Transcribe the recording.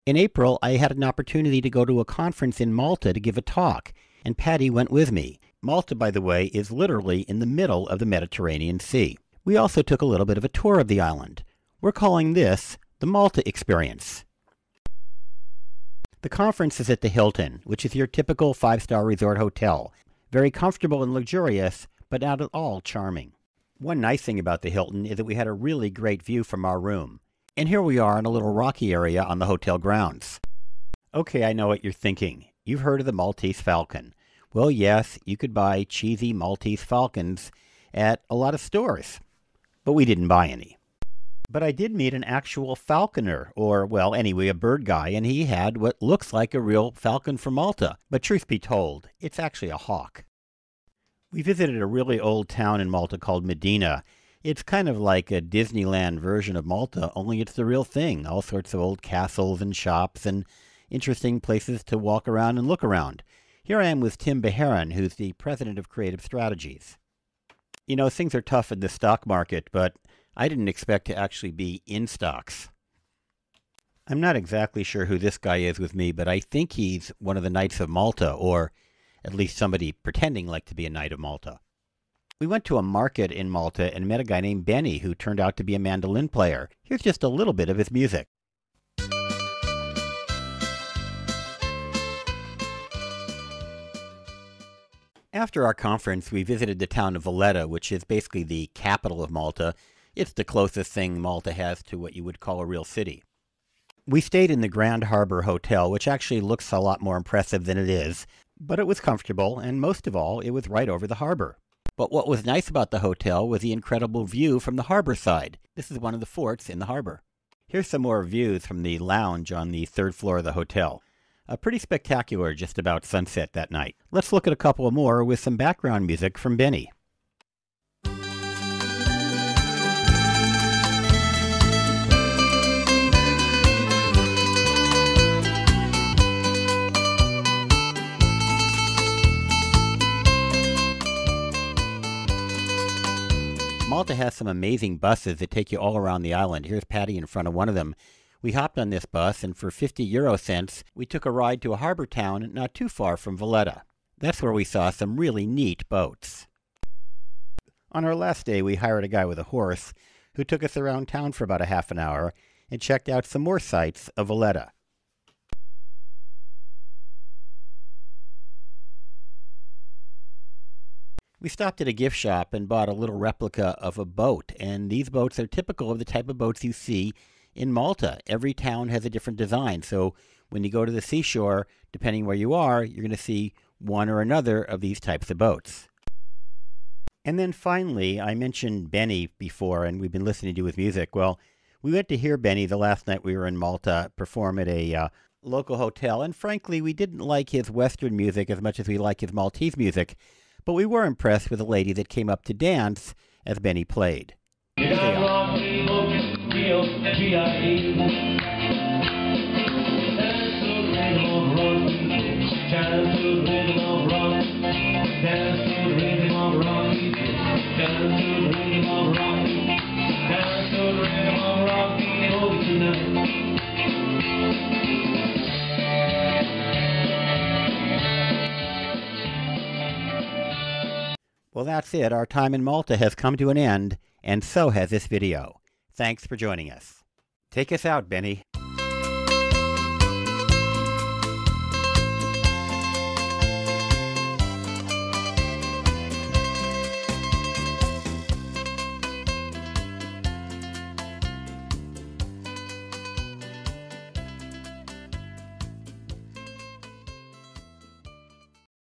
In April, I had an opportunity to go to a conference in Malta to give a talk, and Patti went with me. Malta, by the way, is literally in the middle of the Mediterranean Sea. We also took a little bit of a tour of the island. We're calling this the Malta Experience. The conference is at the Hilton, which is your typical five-star resort hotel. Very comfortable and luxurious, but not at all charming. One nice thing about the Hilton is that we had a really great view from our room. And here we are in a little rocky area on the hotel grounds. Okay, I know what you're thinking. You've heard of the Maltese Falcon. Well, yes, you could buy cheesy Maltese Falcons at a lot of stores. But we didn't buy any. But I did meet an actual falconer, or, well, anyway, a bird guy, and he had what looks like a real falcon from Malta. But truth be told, it's actually a hawk. We visited a really old town in Malta called Medina. It's kind of like a Disneyland version of Malta, only it's the real thing. All sorts of old castles and shops and interesting places to walk around and look around. Here I am with Tim Beharan, who's the president of Creative Strategies. You know, things are tough in the stock market, but I didn't expect to actually be in stocks. I'm not exactly sure who this guy is with me, but I think he's one of the Knights of Malta, or at least somebody pretending like to be a Knight of Malta. We went to a market in Malta and met a guy named Benny who turned out to be a mandolin player. Here's just a little bit of his music. After our conference, we visited the town of Valletta, which is basically the capital of Malta. It's the closest thing Malta has to what you would call a real city. We stayed in the Grand Harbor Hotel, which actually looks a lot more impressive than it is, but it was comfortable, and most of all, it was right over the harbor. But what was nice about the hotel was the incredible view from the harbor side. This is one of the forts in the harbor. Here's some more views from the lounge on the third floor of the hotel. Pretty spectacular just about sunset that night. Let's look at a couple more with some background music from Benny. Malta has some amazing buses that take you all around the island. Here's Patti in front of one of them. We hopped on this bus, and for 50 euro cents, we took a ride to a harbor town not too far from Valletta. That's where we saw some really neat boats. On our last day, we hired a guy with a horse who took us around town for about a half an hour and checked out some more sights of Valletta. We stopped at a gift shop and bought a little replica of a boat, and these boats are typical of the type of boats you see in Malta. Every town has a different design, so when you go to the seashore, depending where you are, you're going to see one or another of these types of boats. And then finally, I mentioned Benny before, and we've been listening to his music. Well, we went to hear Benny the last night we were in Malta perform at a local hotel, and frankly, we didn't like his Western music as much as we like his Maltese music, but we were impressed with a lady that came up to dance as Benny played. Here they are. Well, that's it. Our time in Malta has come to an end, and so has this video. Thanks for joining us. Take us out, Benny.